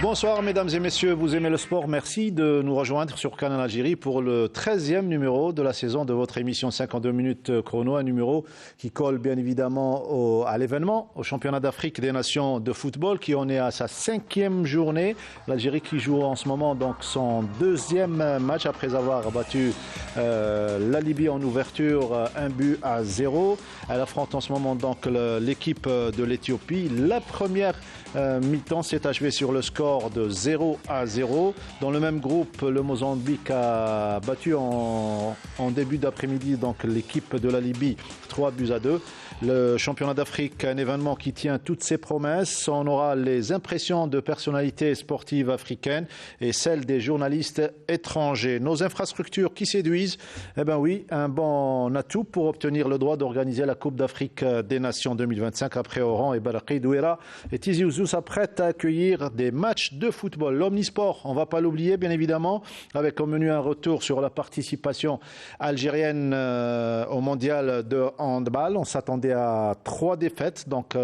Bonsoir mesdames et messieurs, vous aimez le sport, merci de nous rejoindre sur Canal Algérie pour le 13e numéro de la saison de votre émission 52 minutes chrono, un numéro qui colle bien évidemment à l'événement, au championnat d'Afrique des nations de football qui en est à sa 5e journée. L'Algérie qui joue en ce moment donc son 2e match après avoir battu la Libye en ouverture 1-0. Elle affronte en ce moment donc l'équipe de l'Éthiopie. La première mi-temps s'est achevée sur le score de 0-0. Dans le même groupe, le Mozambique a battu en début d'après-midi donc l'équipe de la Libye 3-2. Le championnat d'Afrique, un événement qui tient toutes ses promesses. On aura les impressions de personnalités sportives africaines et celles des journalistes étrangers. Nos infrastructures qui séduisent, eh bien oui, un bon atout pour obtenir le droit d'organiser la Coupe d'Afrique des Nations 2025 après Oran et Baraki Douera et Tizi Ouzou s'apprêtent à accueillir des matchs de football. L'Omnisport, on ne va pas l'oublier bien évidemment, avec au menu un retour sur la participation algérienne au mondial de handball. On s'attendait à 3 défaites, donc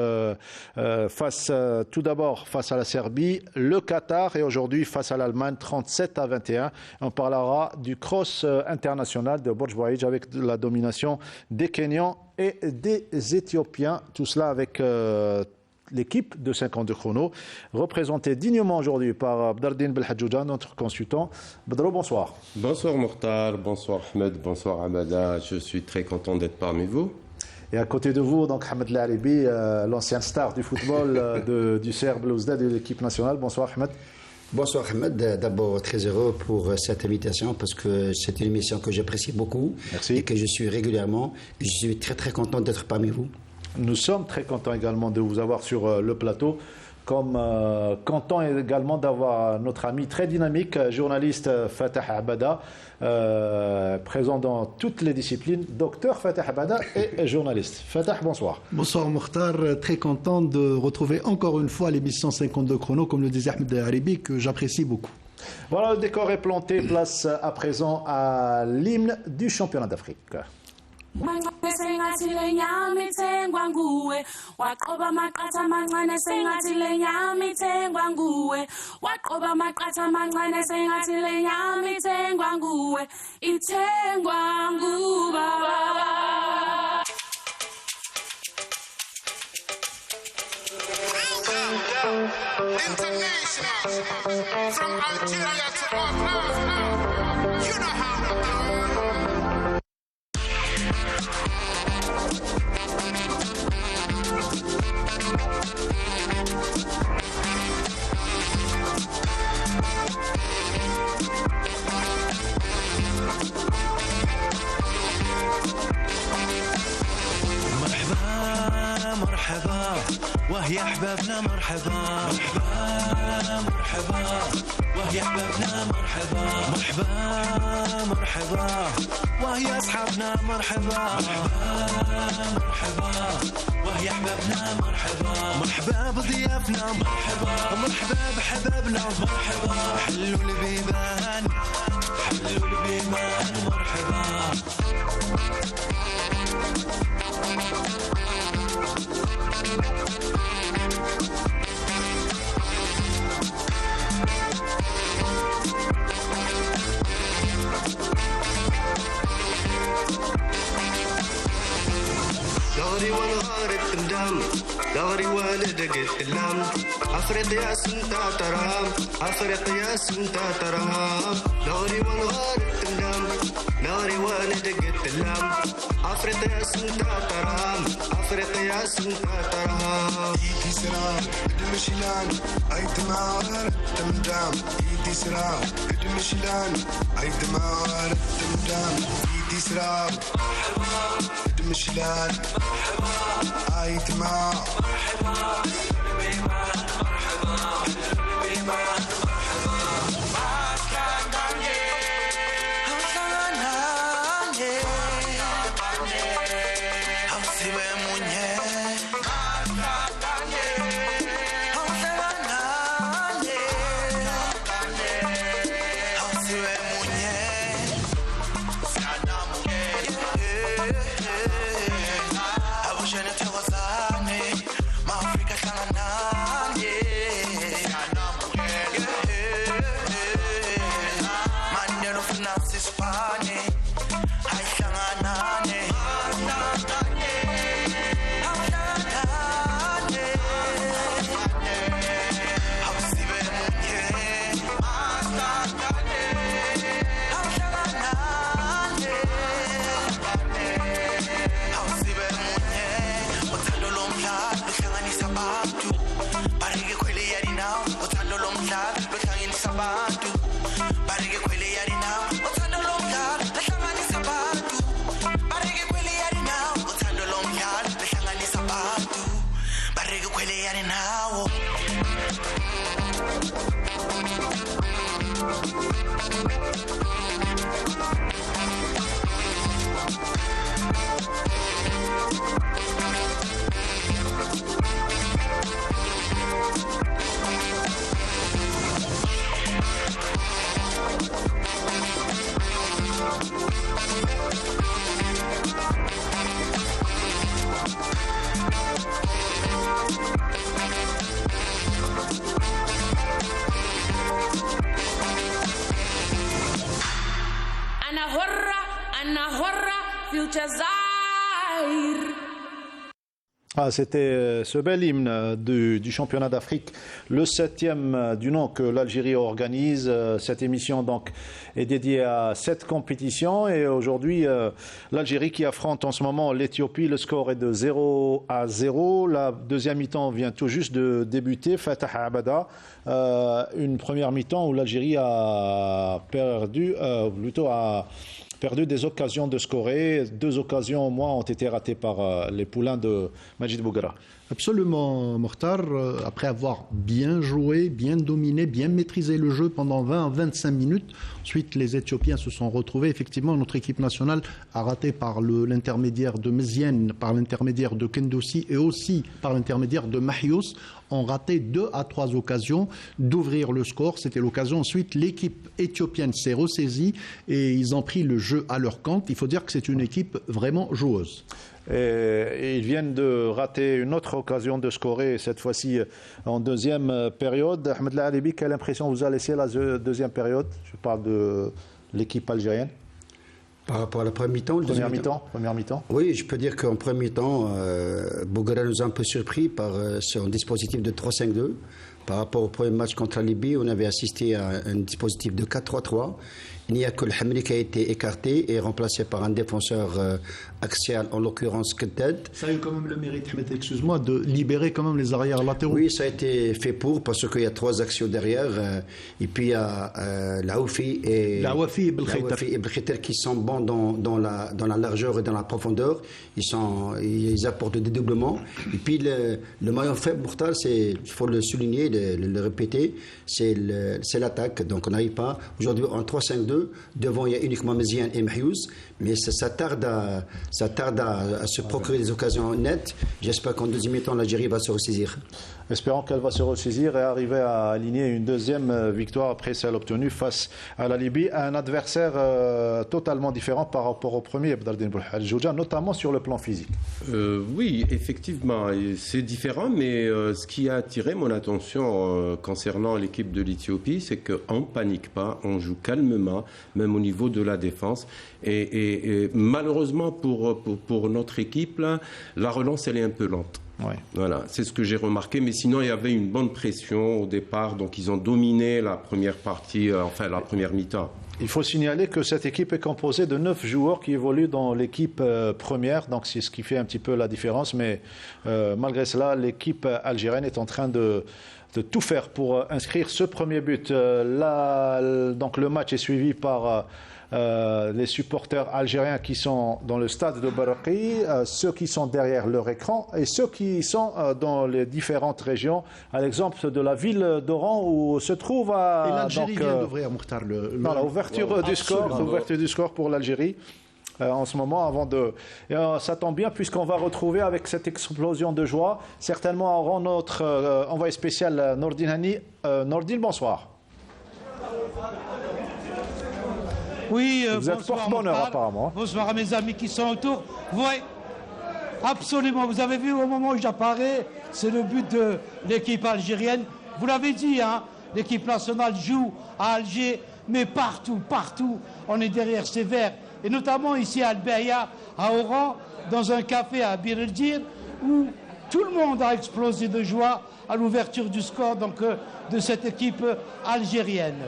tout d'abord face à la Serbie, le Qatar et aujourd'hui face à l'Allemagne 37-21. On parlera du cross international de Borj Bouaïdj avec la domination des Kenyans et des Éthiopiens. Tout cela avec l'équipe de 52 chrono, représentée dignement aujourd'hui par Abdardine Belhadjouja, notre consultant. Badro, bonsoir. Bonsoir Mokhtar, bonsoir Ahmed, bonsoir Amada. Je suis très content d'être parmi vous. Et à côté de vous, donc Ahmed Laribi, l'ancien star du football du CR Belouizdad de l'équipe nationale. Bonsoir Ahmed. Bonsoir Ahmed, d'abord très heureux pour cette invitation parce que c'est une émission que j'apprécie beaucoup. Merci. Et que je suis régulièrement. Je suis très très content d'être parmi vous. Nous sommes très contents également de vous avoir sur le plateau, comme contents également d'avoir notre ami très dynamique, journaliste Fatah Abada, présent dans toutes les disciplines, docteur Fatah Abada et journaliste. Fatah, bonsoir. Bonsoir Mokhtar, très content de retrouver encore une fois l'émission 52 chrono, comme le disait Ahmed Haribi, que j'apprécie beaucoup. Voilà, le décor est planté, place à présent à l'hymne du championnat d'Afrique. Sengathi lenyama ithengwa nguwe waqoba amaqatha amancane sengathi lenyama ithengwa nguwe waqoba amaqatha amancane sengathi lenyama ithengwa nguwe ithengwa ngubaba. International from Algeria to Oman, you know how we do. مرحبا وهي احبابنا مرحبا مرحبا مرحبا وهي احبابنا مرحبا مرحبا مرحبا وهي اصحابنا مرحبا مرحبا مرحبا وهي احبابنا مرحبا مرحبا بضيافنا مرحبا مرحبا بحبابنا مرحبا حلوا البيبان حلوا البيبان مرحبا. دغري والغار التندام دغري والدق التلام افريقيا سنتا ترام افريقيا سنتا ترام دغري والغار التندام دغري والدق التلام افريقيا سنتا ترام افريقيا سنتا ترام ايدي سلام ادمشلان ايت معار التندام ايدي سلام ادمشلان ايت معار التندام ايدي سلام مشلان عايد مع مرحبا بيمان مرحبا بيمان sibane ayihlanganane C'était ce bel hymne du championnat d'Afrique, le 7e du nom que l'Algérie organise. Cette émission donc est dédiée à cette compétition et aujourd'hui l'Algérie qui affronte en ce moment l'Éthiopie. Le score est de 0-0. La deuxième mi-temps vient tout juste de débuter. Fatah Abada, une première mi-temps où l'Algérie a perdu, perdu des occasions de scorer. 2 occasions au moins ont été ratées par les poulains de Majid Bouguera. Absolument, Mokhtar. Après avoir bien joué, bien dominé, bien maîtrisé le jeu pendant 20 à 25 minutes, ensuite les Éthiopiens se sont retrouvés. Effectivement, notre équipe nationale a raté par l'intermédiaire de Meziane, par l'intermédiaire de Kendoussi et aussi par l'intermédiaire de Mahious, ont raté 2 à 3 occasions d'ouvrir le score. C'était l'occasion. Ensuite, l'équipe éthiopienne s'est ressaisie et ils ont pris le jeu à leur compte. Il faut dire que c'est une équipe vraiment joueuse. Et ils viennent de rater une autre occasion de scorer, cette fois-ci en deuxième période. Ahmed Lalibi, quelle impression vous a laissé la deuxième période? Je parle de l'équipe algérienne. Par rapport à la première mi-temps, Première mi-temps. Oui, je peux dire qu'en premier mi-temps, Bouguera nous a un peu surpris par son dispositif de 3-5-2. Par rapport au premier match contre la Libye, on avait assisté à un dispositif de 4-3-3. Il n'y a que le Hamri qui a été écarté et remplacé par un défenseur axial, en l'occurrence Keddad. Ça a eu quand même le mérite, excuse-moi, de libérer quand même les arrières latéraux. Oui, ça a été fait parce qu'il y a 3 axiaux derrière. Et puis il y a Laoufi et Belkhiter qui sont bons dans la largeur et dans la profondeur. Ils apportent des dédoublements. Et puis le maillon faible, Mokhtar, il faut le souligner, le répéter, c'est l'attaque. Donc on n'arrive pas. Aujourd'hui, en 3-5-2, devant il y a uniquement Meziane et Mahious, mais ça tarde à se procurer des occasions nettes. J'espère qu'en deuxième mi-temps, l'Algérie va se ressaisir. Espérons qu'elle va se ressaisir et arriver à aligner une deuxième victoire après celle obtenue face à la Libye, un adversaire totalement différent par rapport au premier, Abdeldine Bouhadjouja, notamment sur le plan physique. Oui, effectivement, c'est différent, mais ce qui a attiré mon attention concernant l'équipe de l'Éthiopie, c'est qu'on ne panique pas, on joue calmement, même au niveau de la défense. Et malheureusement pour notre équipe, là, la relance, elle est un peu lente. Ouais. Voilà, c'est ce que j'ai remarqué, mais sinon il y avait une bonne pression au départ, donc ils ont dominé la première partie, la première mi-temps. Il faut signaler que cette équipe est composée de 9 joueurs qui évoluent dans l'équipe première, donc c'est ce qui fait un petit peu la différence, mais malgré cela, l'équipe algérienne est en train de tout faire pour inscrire ce premier but. Donc le match est suivi par les supporters algériens qui sont dans le stade de Baraki, ceux qui sont derrière leur écran et ceux qui sont dans les différentes régions, à l'exemple de la ville d'Oran où se trouve et l'Algérie vient d'ouvrir, Mokhtar, l'ouverture du score pour l'Algérie. En ce moment, ça tombe bien puisqu'on va retrouver avec cette explosion de joie certainement Oran notre envoyé spécial Nordine Hani. Nordine, bonsoir. Oui, vous êtes porte-bonheur apparemment. Bonsoir à mes amis qui sont autour. Oui, absolument. Vous avez vu au moment où j'apparais, c'est le but de l'équipe algérienne. Vous l'avez dit, hein, l'équipe nationale joue à Alger mais partout, on est derrière ces Verts. Et notamment ici à Al-Beya, à Oran, dans un café à Bir el-Dir, où tout le monde a explosé de joie à l'ouverture du score donc, de cette équipe algérienne.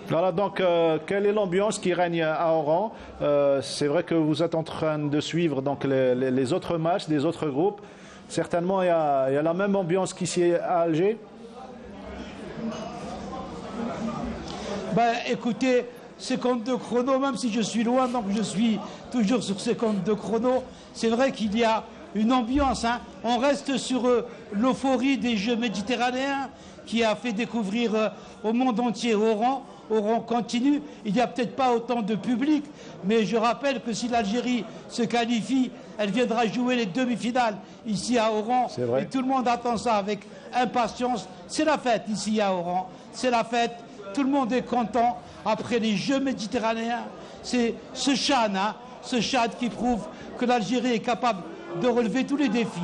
Voilà, donc quelle est l'ambiance qui règne à Oran? C'est vrai que vous êtes en train de suivre donc, les autres matchs des autres groupes. Certainement, il y a la même ambiance qu'ici à Alger. Ben, écoutez, ces comptes de chrono, même si je suis loin, donc je suis toujours sur ces comptes de chrono, c'est vrai qu'il y a une ambiance. Hein. On reste sur l'euphorie des Jeux méditerranéens qui a fait découvrir au monde entier Oran. Oran continue. Il n'y a peut-être pas autant de public, mais je rappelle que si l'Algérie se qualifie, elle viendra jouer les demi-finales ici à Oran. Et tout le monde attend ça avec impatience. C'est la fête ici à Oran. C'est la fête. Tout le monde est content. Après les Jeux méditerranéens, c'est ce Tchad qui prouve que l'Algérie est capable de relever tous les défis.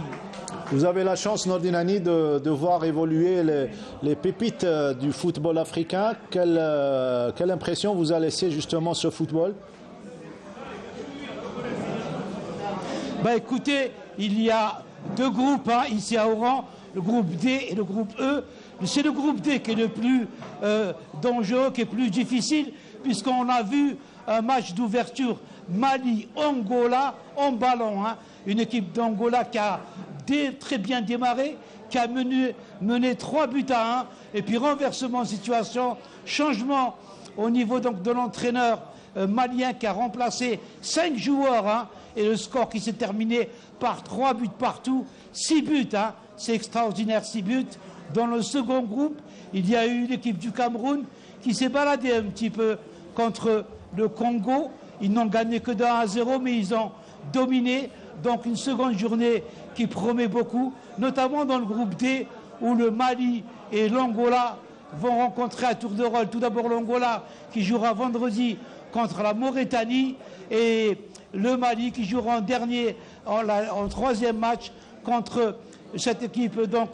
Vous avez la chance, Nordine Hani, de voir évoluer les pépites du football africain. Quelle impression vous a laissé justement ce football? Ben écoutez, il y a deux groupes hein, ici à Oran, le groupe D et le groupe E. C'est le groupe D qui est le plus dangereux, qui est plus difficile, puisqu'on a vu un match d'ouverture Mali-Angola en ballon. Hein. Une équipe d'Angola qui a très bien démarré, qui a mené 3 buts à 1, et puis renversement de situation, changement au niveau donc, de l'entraîneur malien qui a remplacé 5 joueurs, hein, et le score qui s'est terminé par 3 buts partout, 6 buts, hein, c'est extraordinaire, 6 buts. Dans le second groupe, il y a eu l'équipe du Cameroun qui s'est baladée un petit peu contre le Congo. Ils n'ont gagné que de 1-0, mais ils ont dominé. Donc une seconde journée qui promet beaucoup, notamment dans le groupe D, où le Mali et l'Angola vont rencontrer à tour de rôle. Tout d'abord l'Angola qui jouera vendredi contre la Mauritanie, et le Mali qui jouera en dernier, en troisième match contre cette équipe donc,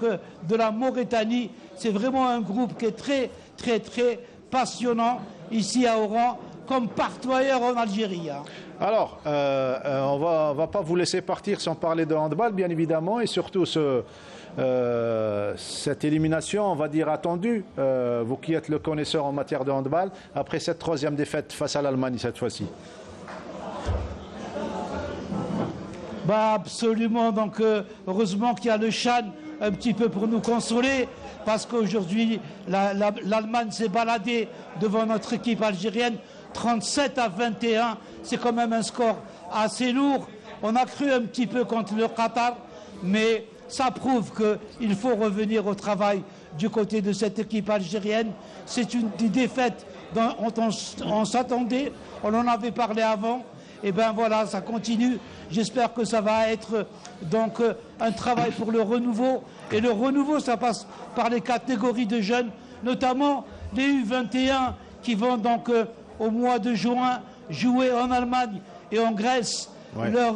de la Mauritanie. C'est vraiment un groupe qui est très, très, très passionnant ici à Oran, comme partout ailleurs en Algérie. Hein. Alors, on va pas vous laisser partir sans parler de handball, bien évidemment, et surtout cette élimination, on va dire, attendue, vous qui êtes le connaisseur en matière de handball, après cette 3e défaite face à l'Allemagne cette fois-ci. Bah absolument, donc heureusement qu'il y a le Chan un petit peu pour nous consoler, parce qu'aujourd'hui l'Allemagne s'est baladée devant notre équipe algérienne 37-21, c'est quand même un score assez lourd. On a cru un petit peu contre le Qatar, mais ça prouve qu'il faut revenir au travail du côté de cette équipe algérienne. C'est une défaite dont on s'attendait, on en avait parlé avant. Et bien voilà, ça continue. J'espère que ça va être donc un travail pour le renouveau. Et le renouveau, ça passe par les catégories de jeunes, notamment les U21 qui vont donc au mois de juin jouer en Allemagne et en Grèce leur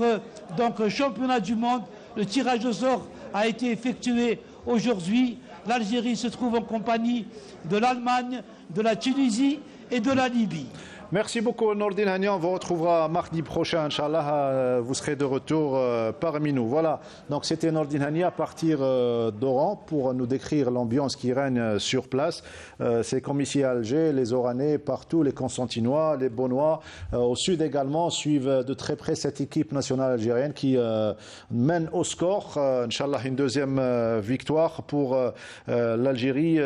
donc, championnat du monde. Le tirage au sort a été effectué aujourd'hui. L'Algérie se trouve en compagnie de l'Allemagne, de la Tunisie et de la Libye. Merci beaucoup Nordine Hani, on vous retrouvera mardi prochain, Inch'Allah, vous serez de retour parmi nous. Voilà, donc c'était Nordine Hani à partir d'Oran pour nous décrire l'ambiance qui règne sur place. C'est comme ici à Alger, les Oranais partout, les Constantinois, les Bonnois, au sud également, suivent de très près cette équipe nationale algérienne qui mène au score. Inch'Allah, une deuxième victoire pour l'Algérie.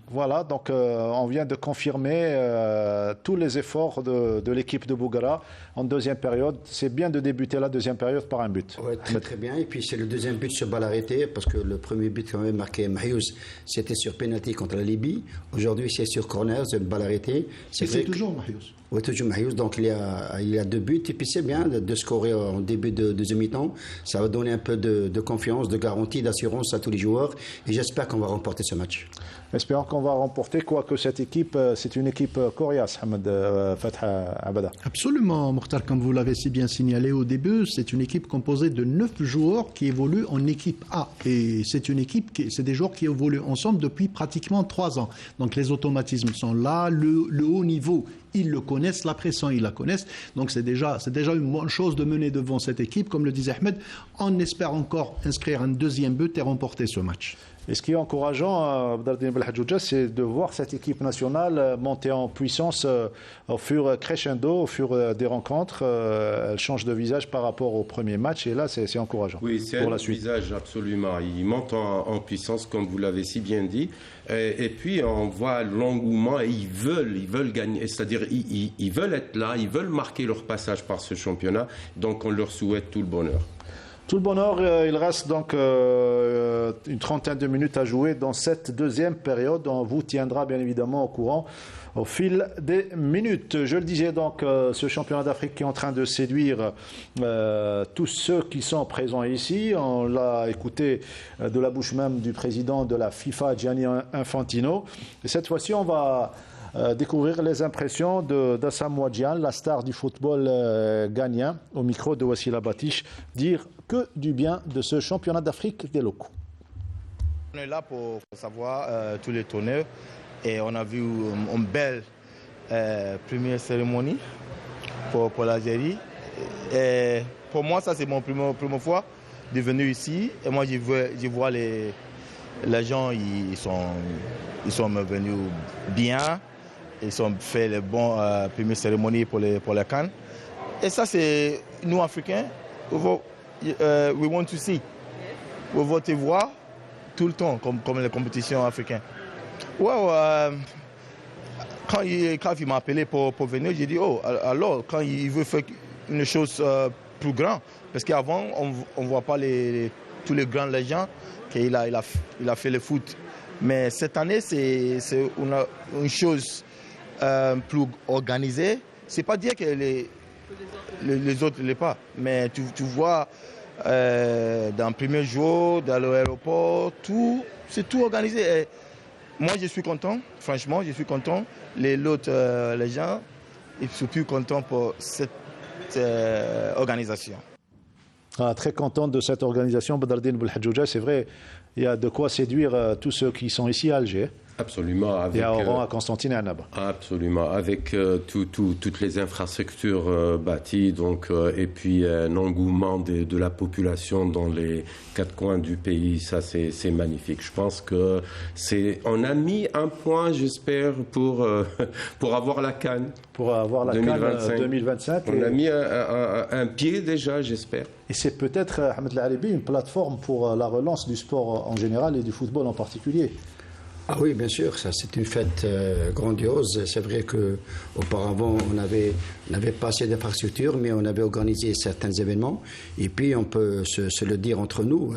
Voilà, donc on vient de confirmer tous les efforts de l'équipe de Bougara en deuxième période. C'est bien de débuter la deuxième période par un but. Oui, très, très bien. Et puis c'est le deuxième but sur balle arrêtée, parce que le premier but quand même marqué Mahiouz, c'était sur pénalty contre la Libye. Aujourd'hui, c'est sur corner, c'est une balle arrêtée. C'est toujours Mahiouz. Oui, toujours Mahious. Donc il y a 2 buts. Et puis c'est bien de scorer en début de deuxième mi-temps. Ça va donner un peu de confiance, de garantie, d'assurance à tous les joueurs. Et j'espère qu'on va remporter ce match. Espérons qu'on va remporter, quoique cette équipe, c'est une équipe coriace, Ahmed Fatha Abada. Absolument, Mokhtar, comme vous l'avez si bien signalé au début, c'est une équipe composée de 9 joueurs qui évoluent en équipe A. Et c'est une équipe, c'est des joueurs qui évoluent ensemble depuis pratiquement 3 ans. Donc les automatismes sont là, le haut niveau, ils le connaissent, la pression, ils la connaissent. Donc c'est déjà une bonne chose de mener devant cette équipe, comme le disait Ahmed. On espère encore inscrire un deuxième but et remporter ce match. Et ce qui est encourageant, Badardine Belhadjouja, c'est de voir cette équipe nationale monter en puissance au fur crescendo, au fur des rencontres. Elle change de visage par rapport au premier match et là, c'est encourageant. Oui, c'est un visage absolument. Il monte en puissance, comme vous l'avez si bien dit. Et puis, on voit l'engouement et ils veulent gagner. C'est-à-dire, ils veulent être là, ils veulent marquer leur passage par ce championnat. Donc, on leur souhaite tout le bonheur. Tout le bonheur, il reste donc une trentaine de minutes à jouer dans cette deuxième période. On vous tiendra bien évidemment au courant au fil des minutes. Je le disais donc, ce championnat d'Afrique qui est en train de séduire tous ceux qui sont présents ici. On l'a écouté de la bouche même du président de la FIFA, Gianni Infantino. Et cette fois-ci, on va découvrir les impressions d'Assam Ouadjian, la star du football ghanéen, au micro de Wassila Batiche, dire que du bien de ce championnat d'Afrique des locaux. On est là pour savoir tous les tournois et on a vu une belle première cérémonie pour l'Algérie. Et pour moi, ça c'est mon première fois de venir ici et moi je vois les gens, ils sont venus bien. Ils ont fait les bons premières cérémonies pour les CAN. Et ça, c'est nous, Africains, we want to see. We want to voir tout le temps, comme les compétitions africaines. Quand il m'a appelé pour venir, j'ai dit, alors, quand il veut faire une chose plus grande, parce qu'avant, on ne voit pas tous les grands légendes qu'il a fait le foot. Mais cette année, c'est une chose plus organisée. C'est pas dire que les autres ne l'est pas, mais tu vois dans le premier jour, dans l'aéroport, c'est tout organisé. Et moi, je suis content, franchement, je suis content. Les gens, ils sont plus contents pour cette organisation. Très content de cette organisation, Badardine Belhadjouja. C'est vrai, il y a de quoi séduire tous ceux qui sont ici à Alger. Absolument. Et à Oran, à Constantine et à Naba. Absolument. Avec toutes les infrastructures bâties, donc, et puis un engouement de la population dans les 4 coins du pays, ça c'est magnifique. Je pense que on a mis un point, j'espère, pour avoir la CAN. Pour avoir la CAN 2025. On a mis un pied déjà, j'espère. Et c'est peut-être, Ahmed Al-Aribi, une plateforme pour la relance du sport en général et du football en particulier. Ah oui, bien sûr, ça c'est une fête grandiose. C'est vrai qu'auparavant, on n'avait pas assez d'infrastructures, mais on avait organisé certains événements. Et puis, on peut se le dire entre nous.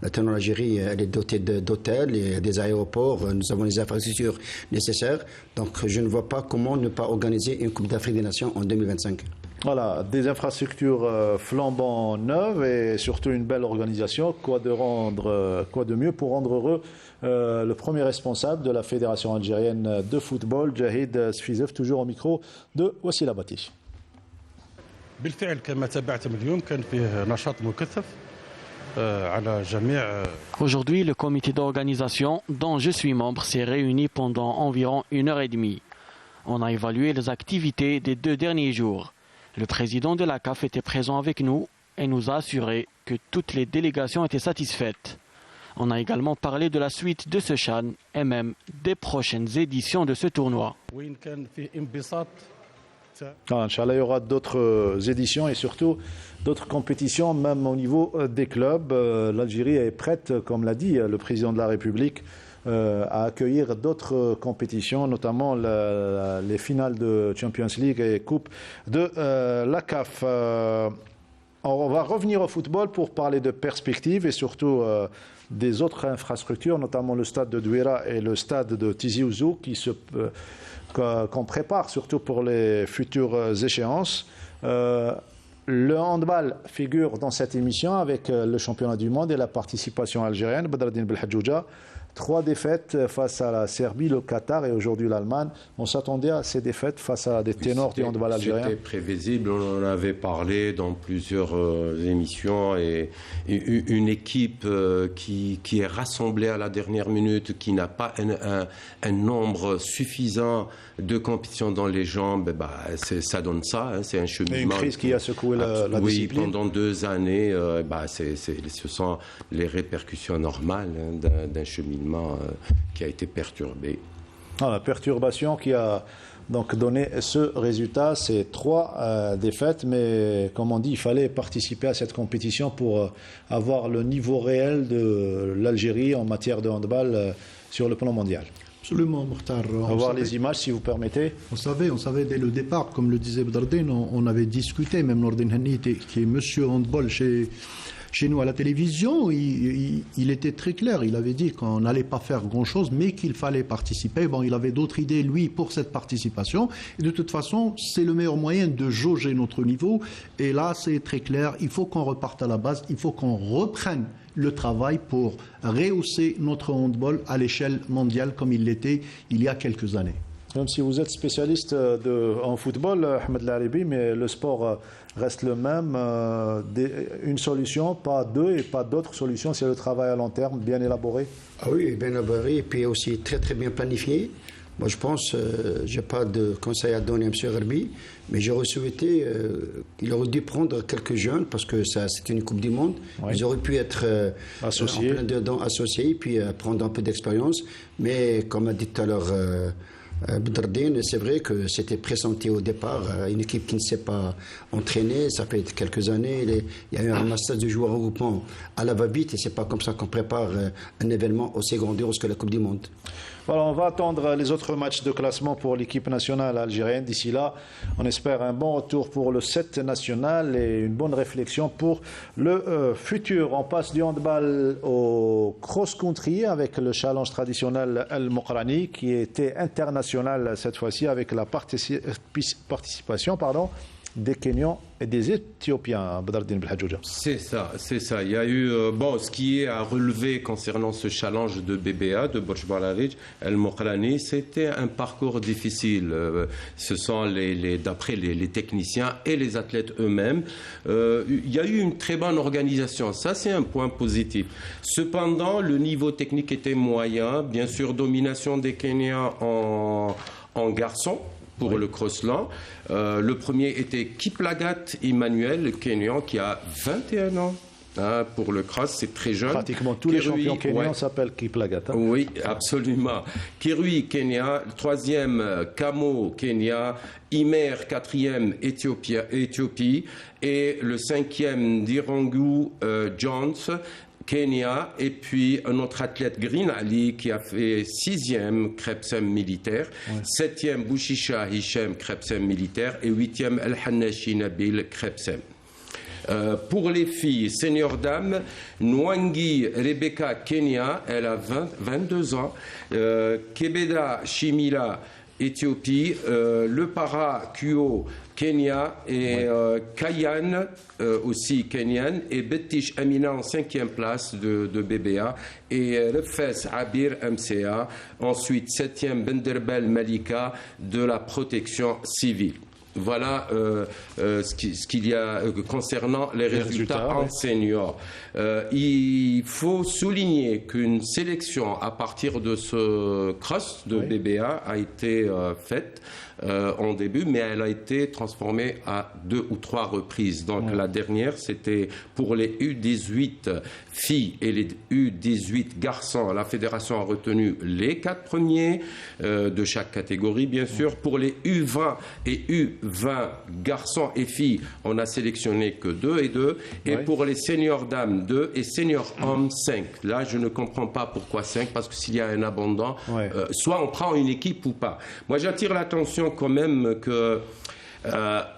Maintenant, l'Algérie, elle est dotée d'hôtels et des aéroports. Nous avons les infrastructures nécessaires. Donc, je ne vois pas comment ne pas organiser une Coupe d'Afrique des Nations en 2025. Voilà, des infrastructures flambant neuves et surtout une belle organisation. Quoi de mieux pour rendre heureux le premier responsable de la Fédération algérienne de football, Jahid Sfizev, toujours au micro de Wassila Batiche. بالفعل كما تابعتم اليوم كان فيه نشاط مكثف على جميع. Aujourd'hui, le comité d'organisation dont je suis membre s'est réuni pendant environ 1h30. On a évalué les activités des 2 derniers jours. Le président de la CAF était présent avec nous et nous a assuré que toutes les délégations étaient satisfaites. On a également parlé de la suite de ce CHAN et même des prochaines éditions de ce tournoi. Inch'Allah, il y aura d'autres éditions et surtout d'autres compétitions, même au niveau des clubs. L'Algérie est prête, comme l'a dit le président de la République, à accueillir d'autres compétitions, notamment les finales de Champions League et Coupe de la CAF. On va revenir au football pour parler de perspectives et surtout des autres infrastructures, notamment le stade de Douira et le stade de Tizi Ouzou, qu'on prépare surtout pour les futures échéances. Le handball figure dans cette émission avec le championnat du monde et la participation algérienne. Badreddine Belhadjouja, 3 défaites face à la Serbie, le Qatar et aujourd'hui l'Allemagne. On s'attendait à ces défaites face à des ténors du handball algérien. C'était prévisible, on en avait parlé dans plusieurs émissions. Et une équipe qui est rassemblée à la dernière minute, qui n'a pas un nombre suffisant de compétitions dans les jambes, ça donne ça, hein, c'est un cheminement. Et une crise qui a secoué la discipline. Oui, pendant 2 années, ce sont les répercussions normales, hein, d'un cheminement qui a été perturbé. La perturbation qui a donc donné ce résultat, c'est 3 défaites, mais comme on dit, il fallait participer à cette compétition pour avoir le niveau réel de l'Algérie en matière de handball sur le plan mondial. Absolument, Mokhtar. On va voir les images, si vous permettez. On savait dès le départ, comme le disait Badreddine, on avait discuté, même Nordin Hanni, qui est monsieur handball chez nous à la télévision, il était très clair. Il avait dit qu'on n'allait pas faire grand-chose, mais qu'il fallait participer. Bon, il avait d'autres idées, lui, pour cette participation. Et de toute façon, c'est le meilleur moyen de jauger notre niveau. Et là, c'est très clair. Il faut qu'on reparte à la base. Il faut qu'on reprenne le travail pour rehausser notre handball à l'échelle mondiale comme il l'était il y a quelques années. Même si vous êtes spécialiste en football, Ahmed Laribi, mais le sport reste le même. Une solution, pas 2 et pas d'autres solutions, c'est le travail à long terme, bien élaboré. Ah oui, bien élaboré et puis aussi très très bien planifié. Moi je pense, je n'ai pas de conseil à donner à M. Rarbi, mais j'aurais souhaité qu'il aurait dû prendre quelques jeunes parce que c'est une Coupe du Monde. Oui. Ils auraient pu être associés et puis prendre un peu d'expérience. Mais comme a dit tout à l'heure Badreddine, c'est vrai que c'était pressenti au départ, une équipe qui ne s'est pas entraînée, ça fait quelques années, il y a eu un massage de joueurs regroupement à la va-vite et c'est pas comme ça qu'on prépare un événement aussi grandiose que la Coupe du Monde. Voilà, on va attendre les autres matchs de classement pour l'équipe nationale algérienne. D'ici là, on espère un bon retour pour le 7 national et une bonne réflexion pour le futur. On passe du handball au cross-country avec le challenge traditionnel El Mokrani qui était international cette fois-ci avec la participation des Kenyans et des Éthiopiens, Badreddine Belhadjouja. C'est ça. Il y a eu, ce qui est à relever concernant ce challenge de BBA, de Borj Balarij, El Mokrani, c'était un parcours difficile. Ce sont d'après les techniciens et les athlètes eux-mêmes. Il y a eu une très bonne organisation. Ça, c'est un point positif. Cependant, le niveau technique était moyen. Bien sûr, domination des Kenyans en garçons. Pour le crossland. Le premier était Kiplagat Emmanuel, le Kenyan, qui a 21 ans. Pour le cross, c'est très jeune. Pratiquement tous les champions kenyans s'appellent Kiplagat. Oui, absolument. Kirui, Kenya. Le 3e, Kamo, Kenya. Imer, 4e, Éthiopie. Et le 5e, Dirangu Jones, Kenya, et puis un autre athlète, Green Ali, qui a fait 6e, Krebsem militaire, 7e, Bouchisha Hichem, Krebsem militaire, et 8e, El Hannashi Nabil, Krebsem. Pour les filles, senior dame, Nwangi Rebecca Kenya, elle a 22 ans, Kebeda Shimila, Éthiopie, le para Kuo, Kenya, et Kayan, aussi kenyan, et Bettish Amina en 5e place de BBA, et Refes Abir MCA, ensuite 7e Benderbel Malika de la protection civile. Voilà ce qu'il y a concernant les résultats en senior. Il faut souligner qu'une sélection à partir de ce cross de BBA a été faite en début, mais elle a été transformée à 2 ou 3 reprises. Donc la dernière, c'était pour les U18 filles et les U18 garçons. La fédération a retenu les 4 premiers de chaque catégorie, bien sûr. Pour les U20 et U20 garçons et filles, on a sélectionné que 2 et 2. Et pour les seniors dames, 2 et seniors hommes, 5. Là, je ne comprends pas pourquoi 5, parce que s'il y a un abondant, soit on prend une équipe ou pas. Moi, j'attire l'attention quand même que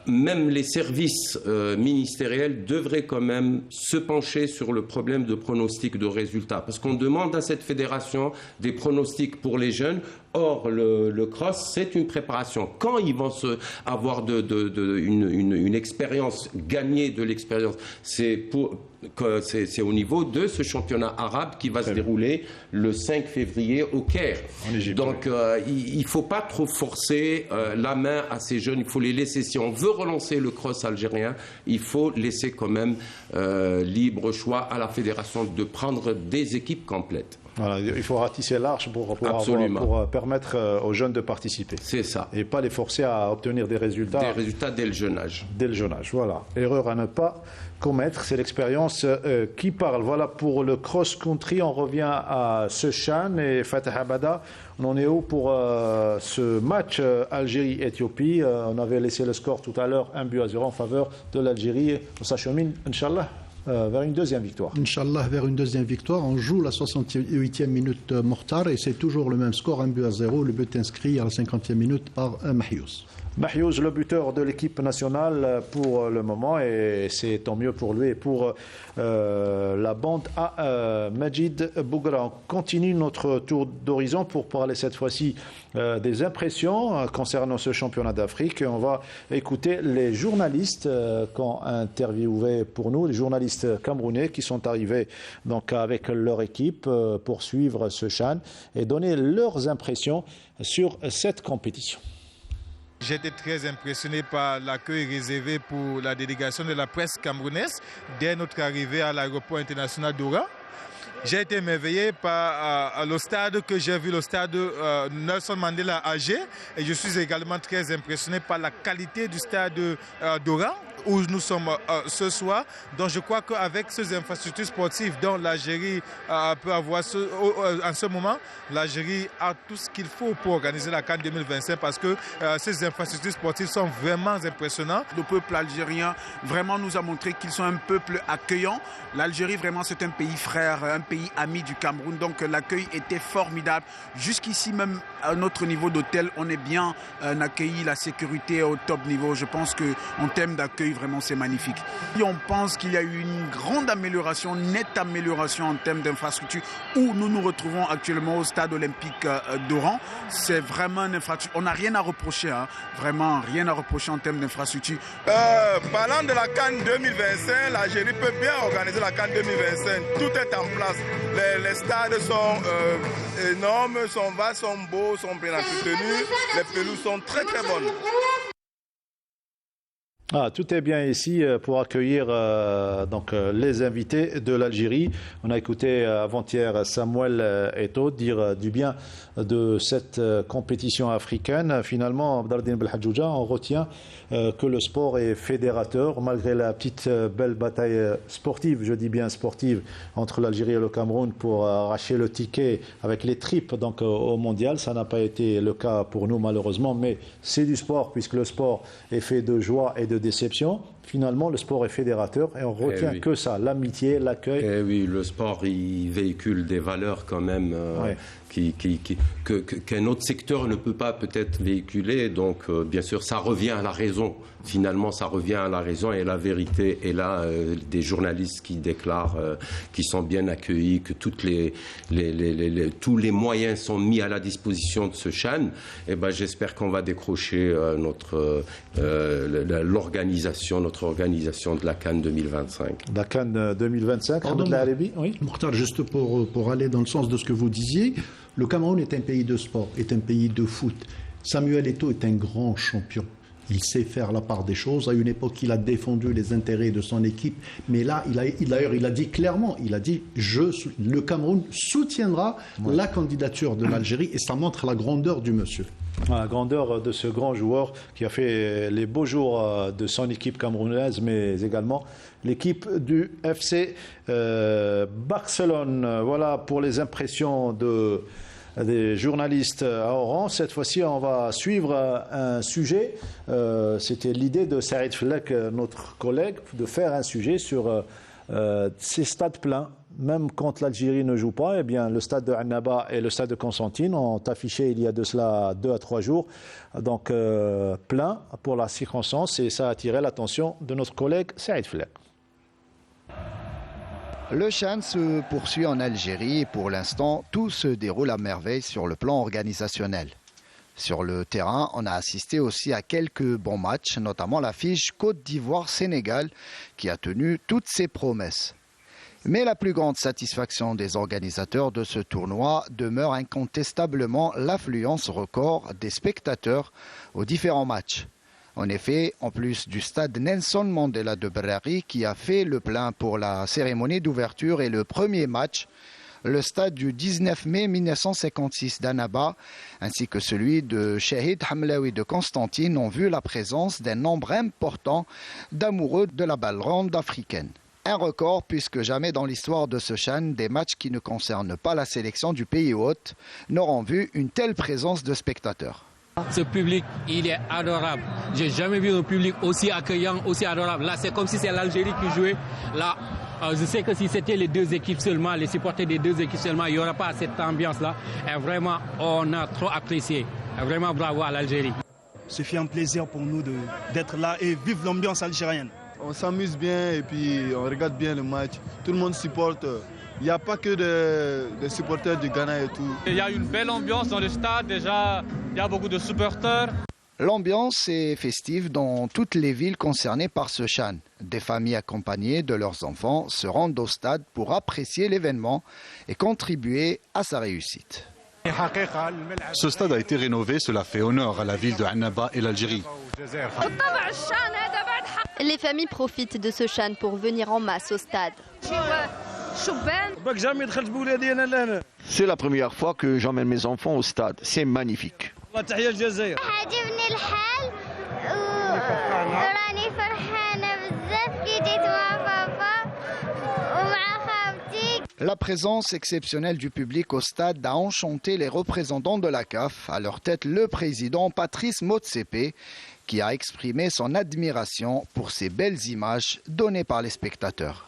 même les services ministériels devraient quand même se pencher sur le problème de pronostic de résultats. Parce qu'on demande à cette fédération des pronostics pour les jeunes. Or, le cross, c'est une préparation. Quand ils vont avoir une expérience, gagner de l'expérience, c'est au niveau de ce championnat arabe qui va se dérouler le 5 février au Caire. Donc, il ne faut pas trop forcer la main à ces jeunes. Il faut les laisser. Si on veut relancer le cross algérien, il faut laisser quand même libre choix à la fédération de prendre des équipes complètes. Voilà, il faut ratisser large pour permettre aux jeunes de participer. C'est ça. Et pas les forcer à obtenir des résultats. Des résultats dès le jeune âge. Dès le jeune âge, voilà. Erreur à ne pas commettre, c'est l'expérience qui parle. Voilà pour le cross-country. On revient à Sechan et Fatah Abada. On en est où pour ce match Algérie-Éthiopie? On avait laissé le score tout à l'heure, 1-0 en faveur de l'Algérie. On s'achemine, Inch'Allah, vers une deuxième victoire. Inch'Allah, vers une deuxième victoire. On joue la 68e minute Mokhtar et c'est toujours le même score, 1-0. Le but inscrit à la 50e minute par Mahiouz. Mahiouz, le buteur de l'équipe nationale pour le moment, et c'est tant mieux pour lui et pour la bande à Majid Bougra. On continue notre tour d'horizon pour parler cette fois-ci des impressions concernant ce championnat d'Afrique. On va écouter les journalistes qu'ont interviewé pour nous, les journalistes camerounais qui sont arrivés donc avec leur équipe pour suivre ce CHAN et donner leurs impressions sur cette compétition. J'étais très impressionné par l'accueil réservé pour la délégation de la presse camerounaise dès notre arrivée à l'aéroport international d'Oran. J'ai été émerveillé par le stade que j'ai vu, le stade Nelson Mandela à Alger. Et je suis également très impressionné par la qualité du stade d'Oran où nous sommes ce soir. Donc je crois qu'avec ces infrastructures sportives dont l'Algérie peut avoir en ce moment, l'Algérie a tout ce qu'il faut pour organiser la CAN 2025 parce que ces infrastructures sportives sont vraiment impressionnantes. Le peuple algérien vraiment nous a montré qu'ils sont un peuple accueillant. L'Algérie vraiment c'est un pays frère, un pays ami du Cameroun. Donc l'accueil était formidable. Jusqu'ici même à notre niveau d'hôtel, on est bien accueilli, la sécurité est au top niveau. Je pense qu'en termes d'accueil, vraiment c'est magnifique. Et on pense qu'il y a eu une grande amélioration, nette amélioration en termes d'infrastructure où nous nous retrouvons actuellement au stade olympique d'Oran. C'est vraiment une infrastructure. On n'a rien à reprocher, hein. Vraiment rien à reprocher en termes d'infrastructure. Parlant de la CAN 2025, l'Algérie peut bien organiser la CAN 2025. Tout est en place. Les stades sont énormes, sont vastes, sont beaux, sont bien entretenus. Les pelouses sont très très bonnes. Tout est bien ici pour accueillir les invités de l'Algérie. On a écouté avant-hier Samuel Eto'o dire du bien de cette compétition africaine. Finalement, Abdaldine Belhadjouja, on retient que le sport est fédérateur, malgré la petite belle bataille sportive, je dis bien sportive, entre l'Algérie et le Cameroun pour arracher le ticket avec les tripes donc, au mondial. Ça n'a pas été le cas pour nous malheureusement, mais c'est du sport puisque le sport est fait de joie et de déception. Finalement, le sport est fédérateur et on retient que ça, l'amitié, l'accueil. Et oui, le sport, il véhicule des valeurs quand même qu'un autre secteur ne peut pas peut-être véhiculer. Donc, bien sûr, ça revient à la raison. Finalement, ça revient à la raison et la vérité. Et là, des journalistes qui déclarent qu'ils sont bien accueillis, que tous les moyens sont mis à la disposition de ce CHAN, eh ben, j'espère qu'on va décrocher notre organisation de la CAN 2025. La CAN 2025, oui. Mokhtar, juste pour aller dans le sens de ce que vous disiez, le Cameroun est un pays de sport, est un pays de foot. Samuel Eto'o est un grand champion. Il sait faire la part des choses. À une époque, il a défendu les intérêts de son équipe. Mais là, il a dit clairement, le Cameroun soutiendra la candidature de l'Algérie et ça montre la grandeur du monsieur. La grandeur de ce grand joueur qui a fait les beaux jours de son équipe camerounaise, mais également l'équipe du FC Barcelone. Voilà pour les impressions des journalistes à Oran. Cette fois-ci, on va suivre un sujet. C'était l'idée de Saïd Flek, notre collègue, de faire un sujet sur ces stades pleins même quand l'Algérie ne joue pas, eh bien, le stade de Annaba et le stade de Constantine ont affiché il y a de cela 2 à 3 jours, donc plein pour la circonstance, et ça a attiré l'attention de notre collègue Saïd Flek. Le CHAN se poursuit en Algérie et pour l'instant, tout se déroule à merveille sur le plan organisationnel. Sur le terrain, on a assisté aussi à quelques bons matchs, notamment l'affiche Côte d'Ivoire-Sénégal qui a tenu toutes ses promesses. Mais la plus grande satisfaction des organisateurs de ce tournoi demeure incontestablement l'affluence record des spectateurs aux différents matchs. En effet, en plus du stade Nelson Mandela de Berari qui a fait le plein pour la cérémonie d'ouverture et le premier match, le stade du 19 mai 1956 d'Annaba ainsi que celui de Shahid Hamlaoui de Constantine ont vu la présence d'un nombre important d'amoureux de la balle ronde africaine. Un record puisque jamais dans l'histoire de ce CHAN, des matchs qui ne concernent pas la sélection du pays hôte n'auront vu une telle présence de spectateurs. Ce public, il est adorable. J'ai jamais vu un public aussi accueillant, aussi adorable. Là, c'est comme si c'est l'Algérie qui jouait. Là, je sais que si c'était les deux équipes seulement, les supporters des deux équipes seulement, il n'y aura pas cette ambiance-là. Et vraiment, on a trop apprécié. Vraiment, bravo à l'Algérie. Ce fut un plaisir pour nous d'être là et vivre l'ambiance algérienne. On s'amuse bien et puis on regarde bien le match. Tout le monde supporte. Il n'y a pas que des supporters du Ghana et tout. Il y a une belle ambiance dans le stade déjà, il y a beaucoup de supporters. L'ambiance est festive dans toutes les villes concernées par ce CHAN. Des familles accompagnées de leurs enfants se rendent au stade pour apprécier l'événement et contribuer à sa réussite. Ce stade a été rénové, cela fait honneur à la ville de Annaba et l'Algérie. Les familles profitent de ce CHAN pour venir en masse au stade. C'est la première fois que j'emmène mes enfants au stade. C'est magnifique. La présence exceptionnelle du public au stade a enchanté les représentants de la CAF, à leur tête le président Patrice Motsepe, qui a exprimé son admiration pour ces belles images données par les spectateurs.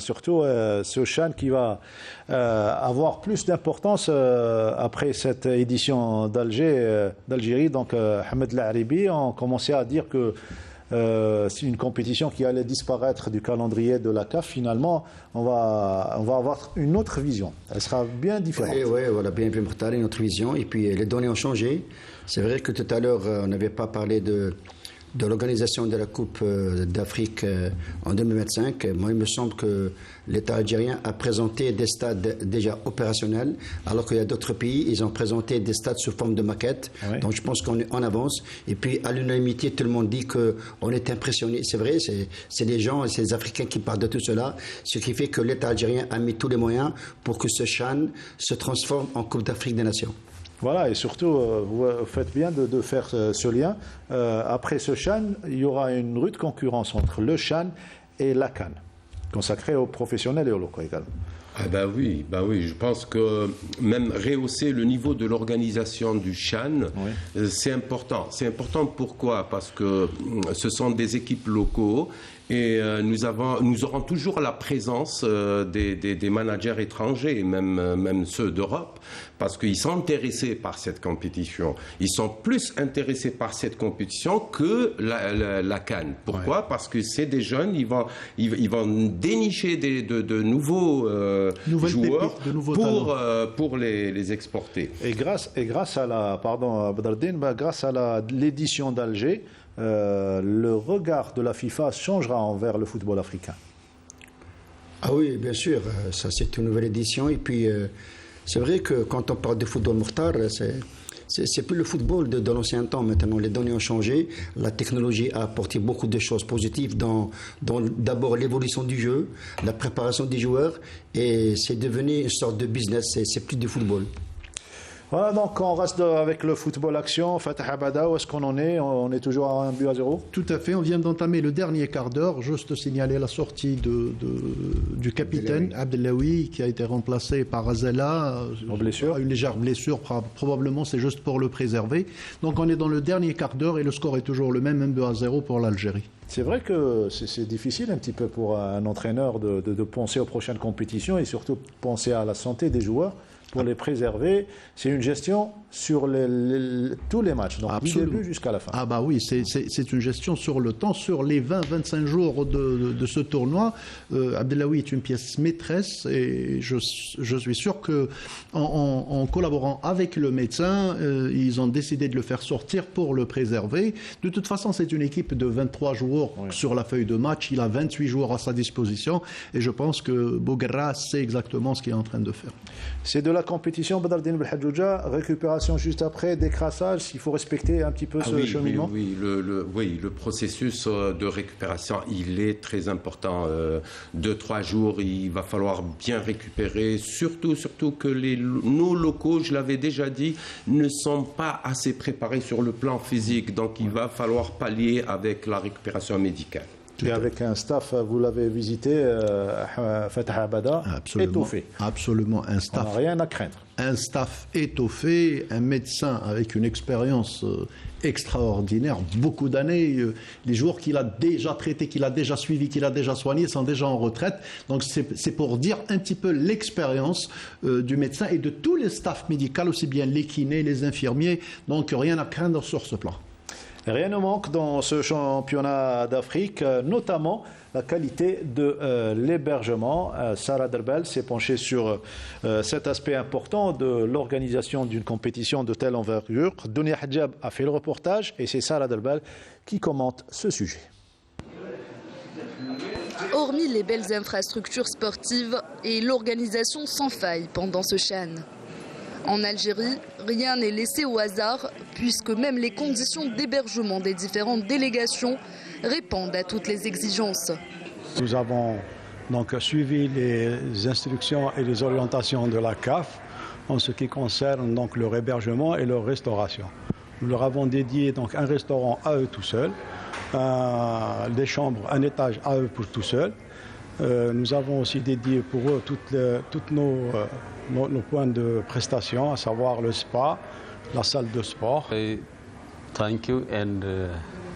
Surtout ce CHAN qui va avoir plus d'importance après cette édition d'Algérie. Donc Ahmed Laharibi ont commencé à dire que c'est une compétition qui allait disparaître du calendrier de la CAF. Finalement, on va avoir une autre vision. Elle sera bien différente. Oui, voilà, bien vu, Mokhtar, une autre vision. Et puis les données ont changé. C'est vrai que tout à l'heure, on n'avait pas parlé de l'organisation de la Coupe d'Afrique en 2025. Moi, il me semble que l'État algérien a présenté des stades déjà opérationnels, alors qu'il y a d'autres pays, ils ont présenté des stades sous forme de maquette. Oui. Donc je pense qu'on est en avance. Et puis à l'unanimité, tout le monde dit qu'on est impressionné. C'est vrai, c'est les gens, c'est les Africains qui parlent de tout cela, ce qui fait que l'État algérien a mis tous les moyens pour que ce CHAN se transforme en Coupe d'Afrique des Nations. Voilà, et surtout, vous faites bien de faire ce lien. Après ce CHAN, il y aura une rude concurrence entre le CHAN et la CAN, consacrée aux professionnels et aux locaux également. Ah bah oui, je pense que même rehausser le niveau de l'organisation du CHAN, oui, c'est important. C'est important pourquoi ? Parce que ce sont des équipes locaux et nous aurons toujours la présence des managers étrangers, même ceux d'Europe, parce qu'ils sont intéressés par cette compétition. Ils sont plus intéressés par cette compétition que la CAN. Pourquoi ? Ouais. Parce que c'est des jeunes, ils vont dénicher de nouveaux joueurs pour les exporter. Et grâce à grâce à l'édition d'Alger, le regard de la FIFA changera envers le football africain. Ah oui, bien sûr, ça c'est une nouvelle édition. Et puis, c'est vrai que quand on parle de football Mokhtar, c'est plus le football de l'ancien temps maintenant. Les données ont changé, la technologie a apporté beaucoup de choses positives dans d'abord l'évolution du jeu, la préparation des joueurs, et c'est devenu une sorte de business, c'est plus du football. Voilà, donc on reste avec le football action. Fatah Abada, où est-ce qu'on en est? On est toujours à 1-0. Tout à fait, on vient d'entamer le dernier quart d'heure. Juste signaler la sortie du capitaine Abdelawi qui a été remplacé par Azela. Une légère blessure, probablement c'est juste pour le préserver. Donc on est dans le dernier quart d'heure et le score est toujours le même, 1-0 pour l'Algérie. C'est vrai que c'est difficile un petit peu pour un entraîneur de penser aux prochaines compétitions et surtout penser à la santé des joueurs pour les préserver. C'est une gestion sur tous les matchs, donc du début jusqu'à la fin. Ah bah oui, c'est une gestion sur le temps, sur les 20-25 jours de ce tournoi. Abdelawi est une pièce maîtresse et je suis sûr que en collaborant avec le médecin, ils ont décidé de le faire sortir pour le préserver. De toute façon, c'est une équipe de 23 joueurs sur la feuille de match. Il a 28 joueurs à sa disposition et je pense que Bouguerra sait exactement ce qu'il est en train de faire. C'est de la compétition, Badardine Belhadjouja, récupération juste après, décrassage, il faut respecter un petit peu ce cheminement. Oui, le processus de récupération, il est très important. 2-3 jours, il va falloir bien récupérer, surtout que nos locaux, je l'avais déjà dit, ne sont pas assez préparés sur le plan physique, donc il va falloir pallier avec la récupération médicale. Et avec un staff, vous l'avez visité, Fatah Abada, étoffé. Absolument, un staff. On n'a rien à craindre. Un staff étoffé, un médecin avec une expérience extraordinaire, beaucoup d'années. Les joueurs qu'il a déjà traités, qu'il a déjà suivis, qu'il a déjà soignés sont déjà en retraite. Donc c'est pour dire un petit peu l'expérience du médecin et de tous les staffs médicaux, aussi bien les kinés, les infirmiers. Donc rien à craindre sur ce plan. Rien ne manque dans ce championnat d'Afrique, notamment la qualité de l'hébergement. Sarah Derbel s'est penchée sur cet aspect important de l'organisation d'une compétition de telle envergure. Dunia Hadjab a fait le reportage et c'est Sarah Derbel qui commente ce sujet. Hormis les belles infrastructures sportives et l'organisation sans faille pendant ce CHAN. En Algérie, rien n'est laissé au hasard puisque même les conditions d'hébergement des différentes délégations répondent à toutes les exigences. Nous avons donc suivi les instructions et les orientations de la CAF en ce qui concerne donc leur hébergement et leur restauration. Nous leur avons dédié donc un restaurant à eux tout seuls, des chambres, un étage à eux pour tout seuls. Nous avons aussi dédié pour eux toutes nos points de prestation, à savoir le spa, la salle de sport. Thank you and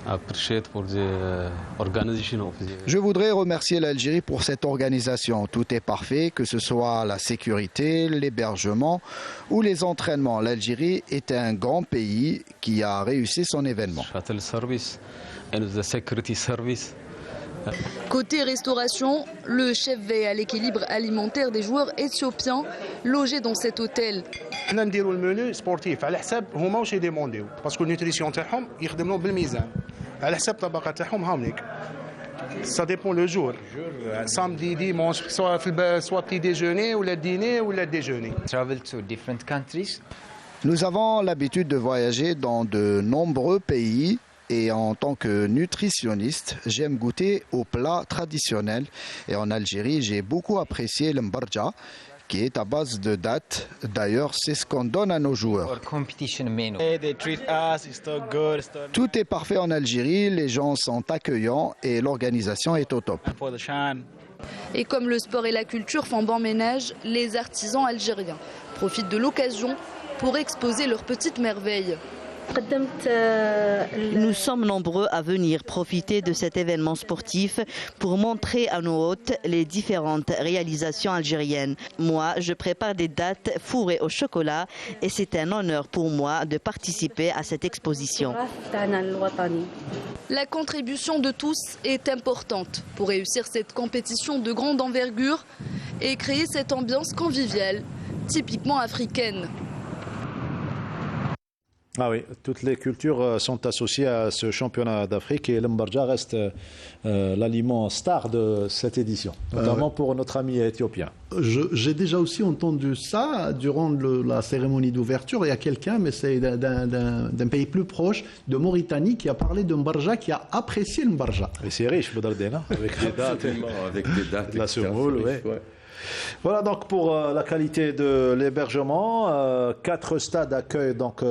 appreciate for the organization of the... Je voudrais remercier l'Algérie pour cette organisation. Tout est parfait, que ce soit la sécurité, l'hébergement ou les entraînements. L'Algérie est un grand pays qui a réussi son événement. Shuttle service and the security service. Côté restauration, le chef veille à l'équilibre alimentaire des joueurs éthiopiens logés dans cet hôtel. حنا نديروا المنيو سبورتيف على حساب هما واش يديمونديو باسكو النيوتريسيون تاعهم يخدموا بالميزان على حساب الطبقه تاعهم هاونيك ça dépend le jour samedi dimanche soit petit déjeuner ou le dîner ou le déjeuner. Travel to different countries. Nous avons l'habitude de voyager dans de nombreux pays. Et en tant que nutritionniste, j'aime goûter aux plats traditionnels. Et en Algérie, j'ai beaucoup apprécié le mbarja, qui est à base de dattes. D'ailleurs, c'est ce qu'on donne à nos joueurs. Tout est parfait en Algérie, les gens sont accueillants et l'organisation est au top. Et comme le sport et la culture font bon ménage, les artisans algériens profitent de l'occasion pour exposer leurs petites merveilles. Nous sommes nombreux à venir profiter de cet événement sportif pour montrer à nos hôtes les différentes réalisations algériennes. Moi, je prépare des dattes fourrées au chocolat et c'est un honneur pour moi de participer à cette exposition. La contribution de tous est importante pour réussir cette compétition de grande envergure et créer cette ambiance conviviale, typiquement africaine. Ah oui, toutes les cultures sont associées à ce championnat d'Afrique et l'Mbarja reste l'aliment star de cette édition, notamment pour notre ami éthiopien. J'ai déjà aussi entendu ça durant la cérémonie d'ouverture. Il y a quelqu'un, mais c'est d'un pays plus proche, de Mauritanie, qui a parlé de Mbarja, qui a apprécié le Mbarja. Et c'est riche, Boudardena, avec des dates. Avec des dates. La semoule, oui. Voilà donc pour la qualité de l'hébergement. 4 stades accueillent donc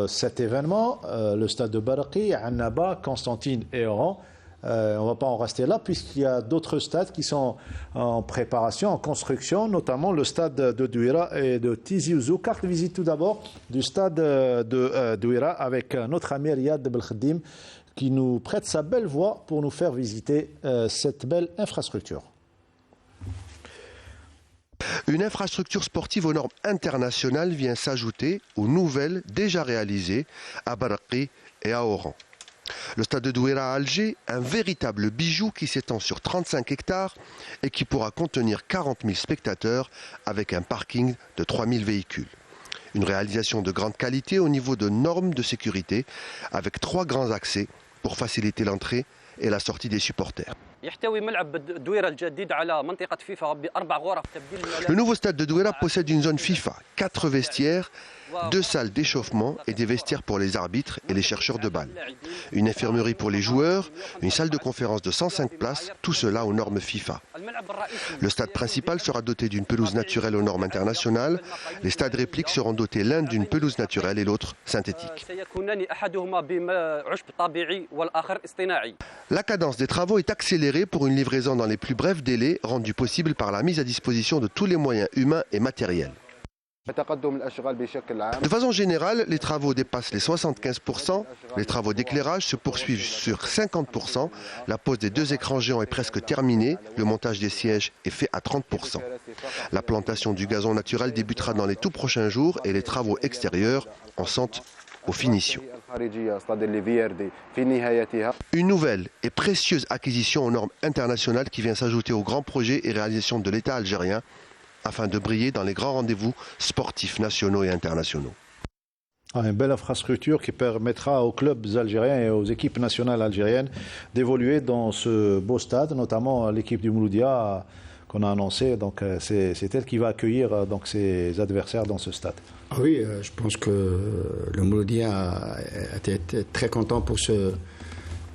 cet événement. Le stade de Baraki, Annaba, Constantine et Oran. On ne va pas en rester là puisqu'il y a d'autres stades qui sont en préparation, en construction, notamment le stade de Douira et de Tizi Ouzou. Carte de visite tout d'abord du stade de Douira avec notre ami Riyad Belkhadim qui nous prête sa belle voix pour nous faire visiter cette belle infrastructure. Une infrastructure sportive aux normes internationales vient s'ajouter aux nouvelles déjà réalisées à Baraki et à Oran. Le stade de Douira à Alger, un véritable bijou qui s'étend sur 35 hectares et qui pourra contenir 40 000 spectateurs avec un parking de 3 000 véhicules. Une réalisation de grande qualité au niveau de normes de sécurité avec 3 grands accès pour faciliter l'entrée et la sortie des supporters. Le nouveau stade de Douira possède une zone FIFA, 4 vestiaires, 2 salles d'échauffement et des vestiaires pour les arbitres et les chercheurs de balles. Une infirmerie pour les joueurs, une salle de conférence de 105 places, tout cela aux normes FIFA. Le stade principal sera doté d'une pelouse naturelle aux normes internationales. Les stades répliques seront dotés l'un d'une pelouse naturelle et l'autre synthétique. La cadence des travaux est accélérée pour une livraison dans les plus brefs délais, rendue possible par la mise à disposition de tous les moyens humains et matériels. De façon générale, les travaux dépassent les 75%, les travaux d'éclairage se poursuivent sur 50%, la pose des 2 écrans géants est presque terminée, le montage des sièges est fait à 30%. La plantation du gazon naturel débutera dans les tout prochains jours et les travaux extérieurs en sont aux finitions. Une nouvelle et précieuse acquisition aux normes internationales qui vient s'ajouter aux grands projets et réalisations de l'État algérien afin de briller dans les grands rendez-vous sportifs nationaux et internationaux. Une belle infrastructure qui permettra aux clubs algériens et aux équipes nationales algériennes d'évoluer dans ce beau stade, notamment l'équipe du Mouloudia qu'on a annoncé. Donc c'est elle qui va accueillir donc ses adversaires dans ce stade. Oui, je pense que le Mouloudia a été très content pour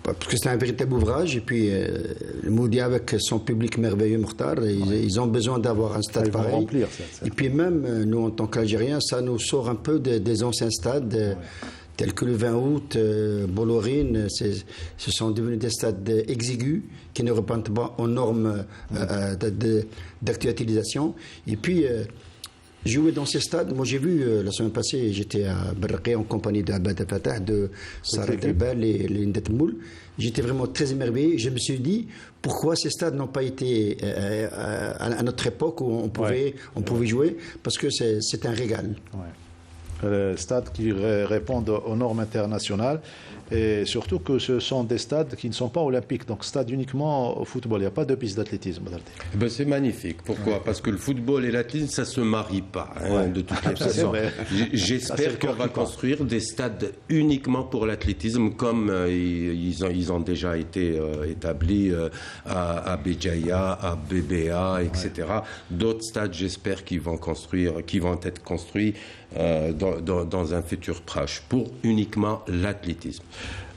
parce que c'est un véritable ouvrage. Et puis le Mouloudia avec son public merveilleux, Mokhtar, ils ont besoin d'avoir un stade pareil. Remplir, et puis même nous en tant qu'Algériens, ça nous sort un peu des anciens stades tels que le 20 août, Bollorine. Ce sont devenus des stades exigus qui ne répondent pas aux normes d'actualisation. Et puis jouer dans ces stades, moi j'ai vu la semaine passée, j'étais à Baraki en compagnie d'Abad Fatah, de Sarah Delbel et Lindet Moul. J'étais vraiment très émerveillé. Je me suis dit, pourquoi ces stades n'ont pas été à notre époque où on pouvait jouer, parce que c'est un régal. Les stades qui répondent aux normes internationales et surtout que ce sont des stades qui ne sont pas olympiques, donc stades uniquement au football, il n'y a pas de piste d'athlétisme. C'est magnifique. Pourquoi ? Parce que le football et l'athlétisme, ça ne se marie pas, de toute façon. J'espère qu'on va construire des stades uniquement pour l'athlétisme, comme ils ont déjà été établis à Béjaïa, à BBA, etc. D'autres stades, j'espère, qui vont être construits dans un futur proche pour uniquement l'athlétisme.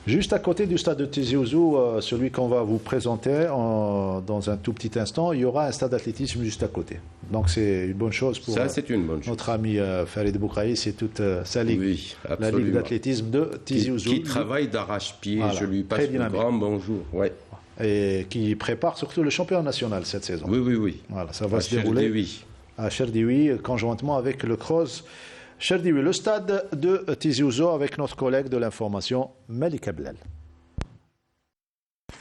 Juste à côté du stade de Tizi Ouzou, celui qu'on va vous présenter dans un tout petit instant, il y aura un stade d'athlétisme juste à côté. Donc c'est une bonne chose pour notre ami Farid Boukraïs et toute sa ligue, la ligue d'athlétisme de Tizi Ouzou. Qui travaille d'arrache-pied, je lui passe un grand bonjour. Ouais. Et qui prépare surtout le championnat national cette saison. Oui. Voilà, ça va se dérouler à Cherdiwi, conjointement avec le CROZ. Cherdiwi, le stade de Tizi Ouzou avec notre collègue de l'information, Malika Blal.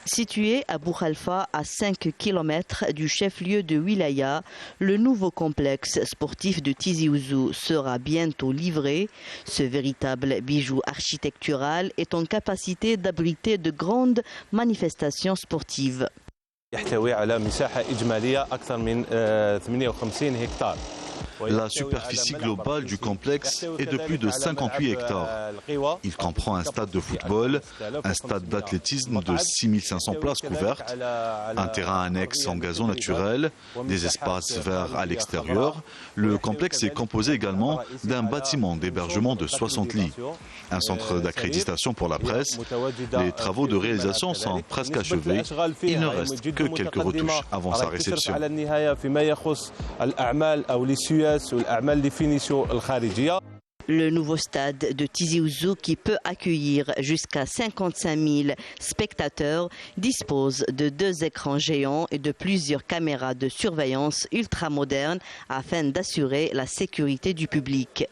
Situé à Bouhalfa, à 5 km du chef-lieu de Wilaya, le nouveau complexe sportif de Tizi Ouzou sera bientôt livré. Ce véritable bijou architectural est en capacité d'abriter de grandes manifestations sportives. يحتوي على مساحة إجمالية أكثر من 58 هكتار. La superficie globale du complexe est de plus de 58 hectares. Il comprend un stade de football, un stade d'athlétisme de 6500 places couvertes, un terrain annexe en gazon naturel, des espaces verts à l'extérieur. Le complexe est composé également d'un bâtiment d'hébergement de 60 lits, un centre d'accréditation pour la presse. Les travaux de réalisation sont presque achevés. Il ne reste que quelques retouches avant sa réception. Le nouveau stade de Tizi Ouzou, qui peut accueillir jusqu'à 55 000 spectateurs, dispose de 2 écrans géants et de plusieurs caméras de surveillance ultramodernes afin d'assurer la sécurité du public.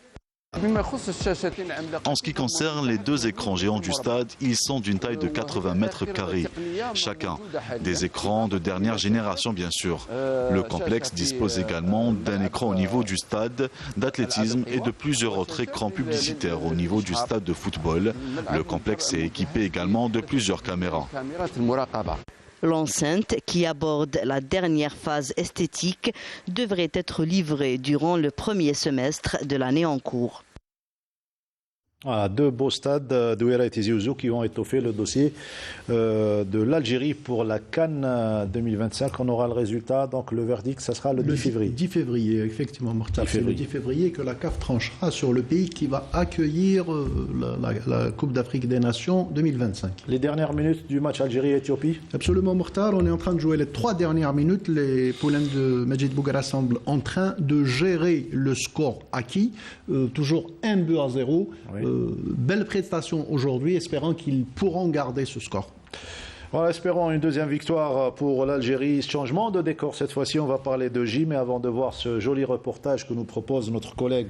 En ce qui concerne les 2 écrans géants du stade, ils sont d'une taille de 80 mètres carrés chacun. Des écrans de dernière génération, bien sûr. Le complexe dispose également d'un écran au niveau du stade d'athlétisme et de plusieurs autres écrans publicitaires au niveau du stade de football. Le complexe est équipé également de plusieurs caméras. L'enceinte, qui aborde la dernière phase esthétique, devrait être livrée durant le premier semestre de l'année en cours. Voilà, 2 beaux stades, Douira et Tizi Ouzou, qui vont étoffer le dossier de l'Algérie pour la CAN 2025. On aura le résultat, donc le verdict, ça sera le 10 février. 10 février, effectivement, Mortal. C'est le 10 février que la CAF tranchera sur le pays qui va accueillir la Coupe d'Afrique des Nations 2025. Les dernières minutes du match Algérie-Éthiopie? Absolument, Mortal. On est en train de jouer les 3 dernières minutes. Les poulains de Majid Bouguera semblent en train de gérer le score acquis. Toujours 1-0. Oui. Belle prestation aujourd'hui, espérant qu'ils pourront garder ce score. Voilà, espérons une deuxième victoire pour l'Algérie. Changement de décor cette fois-ci, on va parler de gym, mais avant de voir ce joli reportage que nous propose notre collègue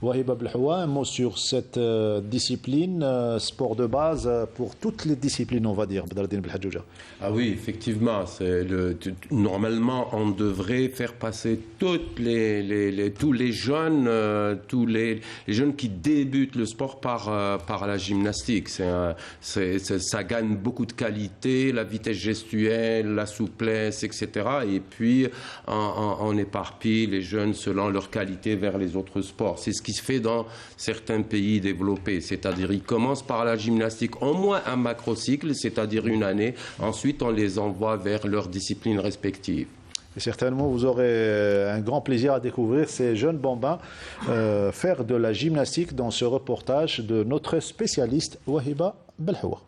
Wahib Abdelhoua, un mot sur cette discipline, sport de base pour toutes les disciplines, on va dire. Ah oui, effectivement, normalement on devrait faire passer tous les jeunes, les jeunes qui débutent le sport par la gymnastique. Ça gagne beaucoup de qualité, la vitesse gestuelle, la souplesse, etc. Et puis, on éparpille les jeunes selon leur qualité vers les autres sports. C'est ce qui se fait dans certains pays développés. C'est-à-dire, ils commencent par la gymnastique, au moins un macrocycle, c'est-à-dire une année. Ensuite, on les envoie vers leurs disciplines respectives. Et certainement, vous aurez un grand plaisir à découvrir ces jeunes bambins faire de la gymnastique dans ce reportage de notre spécialiste Wahiba Belhoua.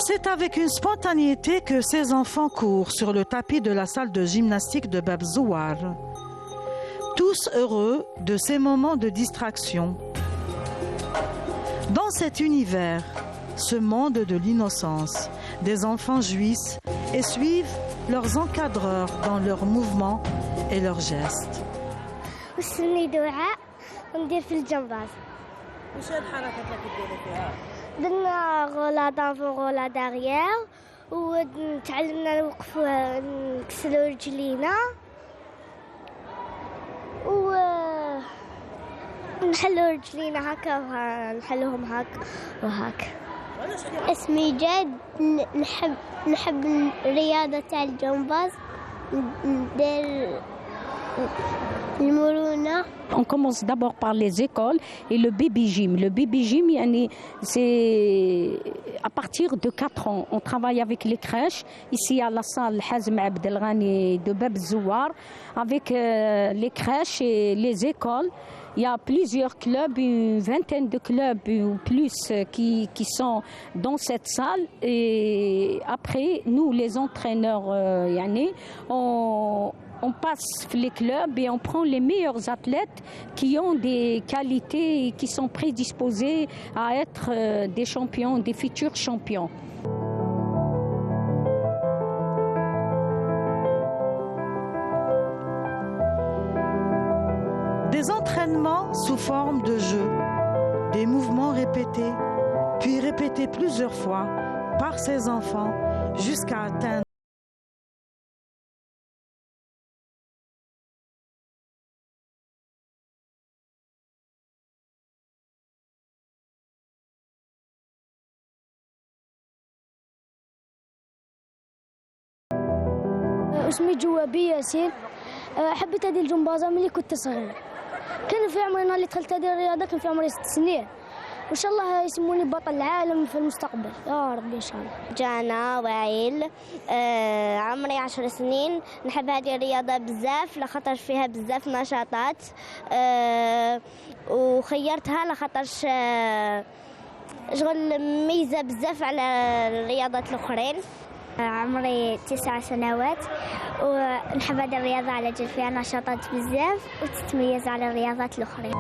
C'est avec une spontanéité que ces enfants courent sur le tapis de la salle de gymnastique de Bab Zouar. Tous heureux de ces moments de distraction. Dans cet univers, ce monde de l'innocence, des enfants jouissent et suivent leurs encadreurs dans leurs mouvements et leurs gestes. درنا غولا دافون غولا داريير وتعلمنا نوقف نكسلو رجلينا ونحلو رجلينا هكا نحلوهم هكا وهكا. اسمي جاد، نحب الرياضة تاع الجمباز، ندير On commence d'abord par les écoles et le baby gym. Le baby gym, c'est à partir de 4 ans. On travaille avec les crèches, ici à la salle Hazm Abdelghani de Bab Zouar, avec les crèches et les écoles. Il y a plusieurs clubs, une vingtaine de clubs ou plus qui sont dans cette salle. Et après, nous, les entraîneurs, on passe les clubs et on prend les meilleurs athlètes qui ont des qualités et qui sont prédisposés à être des champions, des futurs champions. Des entraînements sous forme de jeu, des mouvements répétés, puis répétés plusieurs fois par ces enfants jusqu'à atteindre واسمي جوابي ياسين. حبيت هذه الجمبازة ملي كنت صغير. كان في عمري نهار اللي دخلت هذه الرياضة كان في عمري 6 سنين. وإن شاء الله يسموني بطل العالم في المستقبل يا رب إن شاء الله. جانا وعيل عمري 10 سنين. نحب هذه الرياضة بزاف لخاطر فيها بزاف نشاطات وخيرتها لخاطرش شغل ميزة بزاف على الرياضات الأخرين. عمري 9 سنوات ونحب هذه الرياضة على جال فيها نشاطات بزاف وتتميز على الرياضات الأخرين.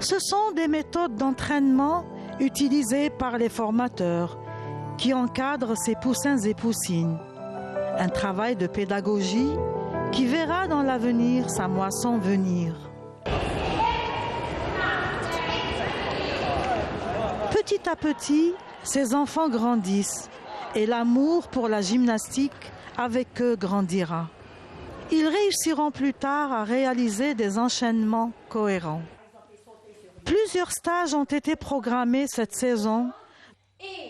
Ce sont des méthodes d'entraînement utilisées par les formateurs qui encadrent ces poussins et poussines. Un travail de pédagogie qui verra dans l'avenir sa moisson venir. Petit à petit, ces enfants grandissent et l'amour pour la gymnastique avec eux grandira. Ils réussiront plus tard à réaliser des enchaînements cohérents. Plusieurs stages ont été programmés cette saison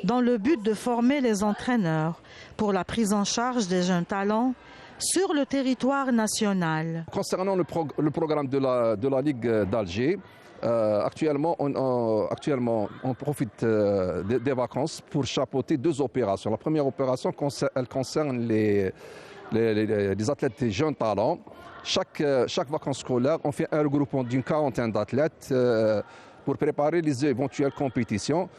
dans le but de former les entraîneurs pour la prise en charge des jeunes talents sur le territoire national. Concernant le programme de la Ligue d'Alger, actuellement, on profite des vacances pour chapeauter 2 opérations. La première opération, elle concerne les athlètes et jeunes talents. Chaque vacances scolaires, on fait un regroupement d'une 40aine d'athlètes pour préparer les éventuelles compétitions.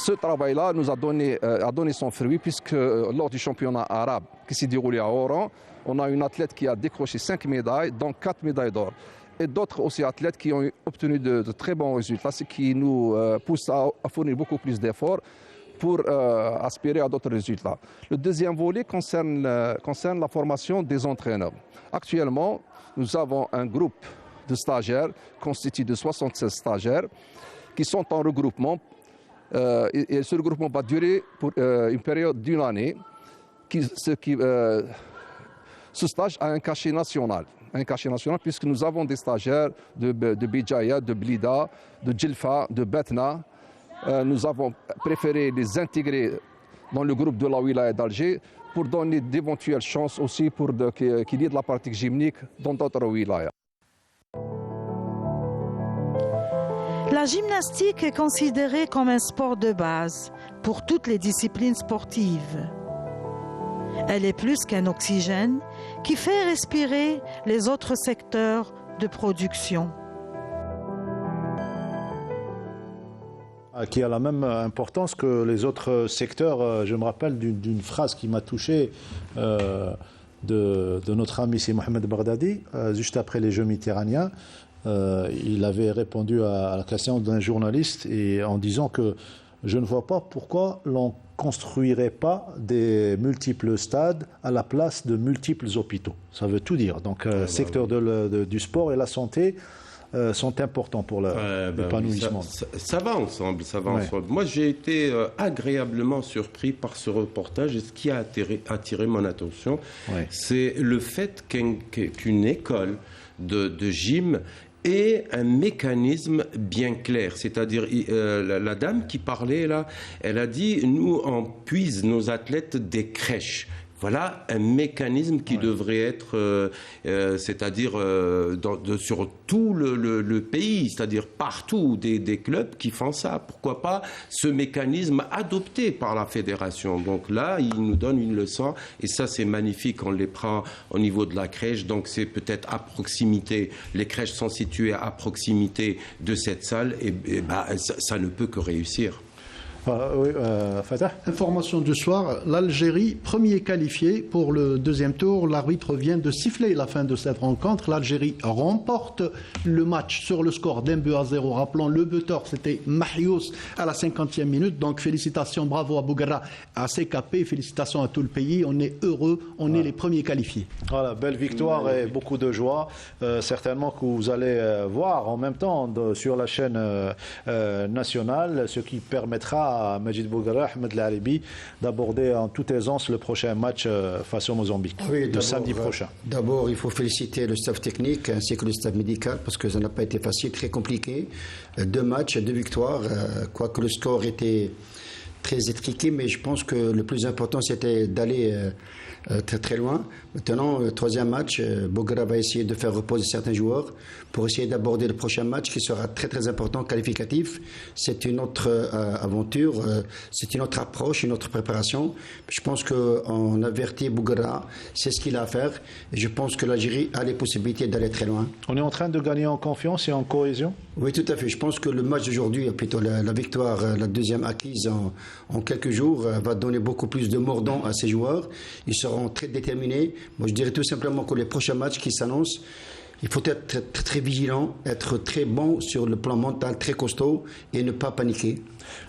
Ce travail-là nous a donné son fruit puisque lors du championnat arabe qui s'est déroulé à Oran, on a une athlète qui a décroché 5 médailles, dont 4 médailles d'or. Et d'autres aussi athlètes qui ont obtenu de très bons résultats, ce qui nous pousse à fournir beaucoup plus d'efforts pour aspirer à d'autres résultats. Le deuxième volet concerne la formation des entraîneurs. Actuellement, nous avons un groupe de stagiaires constitué de 76 stagiaires qui sont en regroupement. Et ce regroupement va durer pour une période d'1 année. Ce stage a un cachet national. Puisque nous avons des stagiaires de Bijaya, de Blida, de Djilfa, de Betna. Nous avons préféré les intégrer dans le groupe de la wilaya d'Alger pour donner d'éventuelles chances aussi pour qu'il y ait de la pratique gymnique dans d'autres wilayas. La gymnastique est considérée comme un sport de base pour toutes les disciplines sportives. Elle est plus qu'un oxygène qui fait respirer les autres secteurs de production. Qui a la même importance que les autres secteurs. Je me rappelle d'une phrase qui m'a touché de notre ami ici, Mohamed Baghdadi, juste après les Jeux méditerranéens. Il avait répondu à la question d'un journaliste en disant que je ne vois pas pourquoi l'on construirait pas des multiples stades à la place de multiples hôpitaux. Ça veut tout dire. Donc, le secteur du sport et la santé sont importants pour l'épanouissement. Ça va ensemble, Moi, j'ai été agréablement surpris par ce reportage et ce qui a attiré mon attention, c'est le fait qu'une école de gym et un mécanisme bien clair. C'est-à-dire, la dame qui parlait là, elle a dit, nous, on puise nos athlètes des crèches. Voilà un mécanisme qui devrait être, c'est-à-dire sur tout le pays, c'est-à-dire partout des clubs qui font ça. Pourquoi pas ce mécanisme adopté par la fédération? Donc là, il nous donne une leçon et ça c'est magnifique. On les prend au niveau de la crèche, donc c'est peut-être à proximité. Les crèches sont situées à proximité de cette salle et ça ne peut que réussir. Fatah. Information du soir, l'Algérie, premier qualifié pour le deuxième tour. L'arbitre vient de siffler la fin de cette rencontre. L'Algérie remporte le match sur le score d'1-0. Rappelons, le buteur, c'était Mahious à la 50e minute. Donc félicitations, bravo à Bouguerra, à CKP, félicitations à tout le pays. On est heureux, on est les premiers qualifiés. Voilà, belle victoire et beaucoup de joie. Certainement que vous allez voir en même temps sur la chaîne nationale, ce qui permettra à Majid Bouguerra, Ahmed Laribi d'aborder en toute aisance le prochain match face au Mozambique, le samedi prochain. D'abord, il faut féliciter le staff technique ainsi que le staff médical parce que ça n'a pas été facile, très compliqué. 2 matchs, 2 victoires, quoique le score était très étriqué, mais je pense que le plus important, c'était d'aller très très loin. Maintenant, le troisième match, Bouguera va essayer de faire reposer certains joueurs pour essayer d'aborder le prochain match qui sera très très important, qualificatif. C'est une autre aventure, c'est une autre approche, une autre préparation. Je pense qu'on avertit Bouguera, c'est ce qu'il a à faire. Et je pense que l'Algérie a les possibilités d'aller très loin. On est en train de gagner en confiance et en cohésion? Oui, tout à fait. Je pense que le match d'aujourd'hui, plutôt la victoire, la deuxième acquise en quelques jours, va donner beaucoup plus de mordant à ces joueurs. Ils seront très déterminés. Moi, je dirais tout simplement que les prochains matchs qui s'annoncent, il faut être très, très vigilant, être très bon sur le plan mental, très costaud et ne pas paniquer.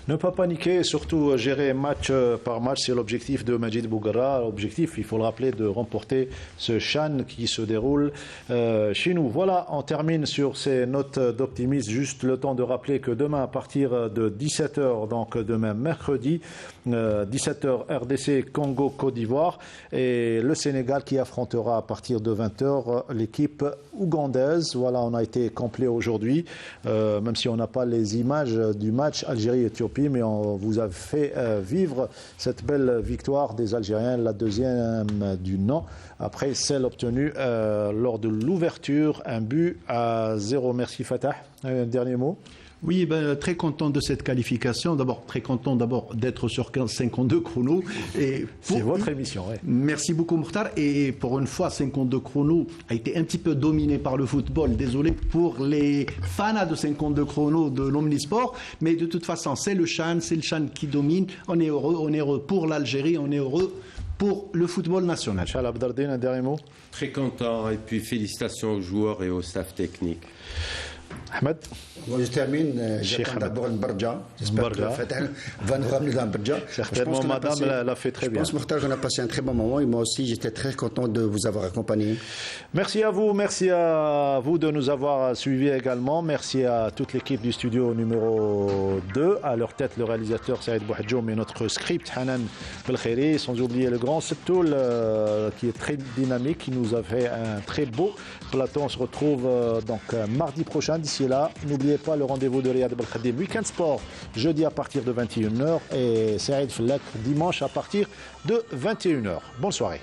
Ne pas paniquer et surtout gérer match par match, c'est l'objectif de Majid Bouguera. L'objectif, il faut le rappeler, de remporter ce CHAN qui se déroule chez nous. Voilà, on termine sur ces notes d'optimisme. Juste le temps de rappeler que demain, à partir de 17h, donc demain mercredi, 17h RDC Congo Côte d'Ivoire et le Sénégal qui affrontera à partir de 20h l'équipe ougandaise. Voilà, on a été complet aujourd'hui, même si on n'a pas les images du match Algérie-Éthiopie, mais on vous a fait vivre cette belle victoire des Algériens, la deuxième du nom, après celle obtenue lors de l'ouverture, 1-0. Merci Fatah. Un dernier mot. Oui, très content de cette qualification. Très content d'être sur 52 chrono. C'est votre émission, oui. Merci beaucoup, Mokhtar. Et pour une fois, 52 chrono a été un petit peu dominé par le football. Désolé pour les fans de 52 chrono de l'Omnisport. Mais de toute façon, c'est le CHAN qui domine. On est heureux pour l'Algérie, on est heureux pour le football national. Inch'Allah, Abdardine, un dernier mot. Très content et puis félicitations aux joueurs et au staff technique. Ahmed. Moi, je termine. J'attends d'abord le Barja. J'espère que Fatah va nous ramener dans le Barja. Certainement, madame l'a fait très bien. Je pense, Mokhtar, qu'on a passé un très bon moment et moi aussi, j'étais très content de vous avoir accompagné. Merci à vous de nous avoir suivis également. Merci à toute l'équipe du studio numéro 2, à leur tête le réalisateur Saïd Bouhadjoum et notre script Hanan Belkhairi, sans oublier le grand Septoul qui est très dynamique, qui nous a fait un très beau plateau. On se retrouve donc mardi prochain. D'ici là, n'oubliez pas le rendez-vous de Riyad Belkhadim Weekend Sport jeudi à partir de 21h et Saïd Flak dimanche à partir de 21h. Bonne soirée.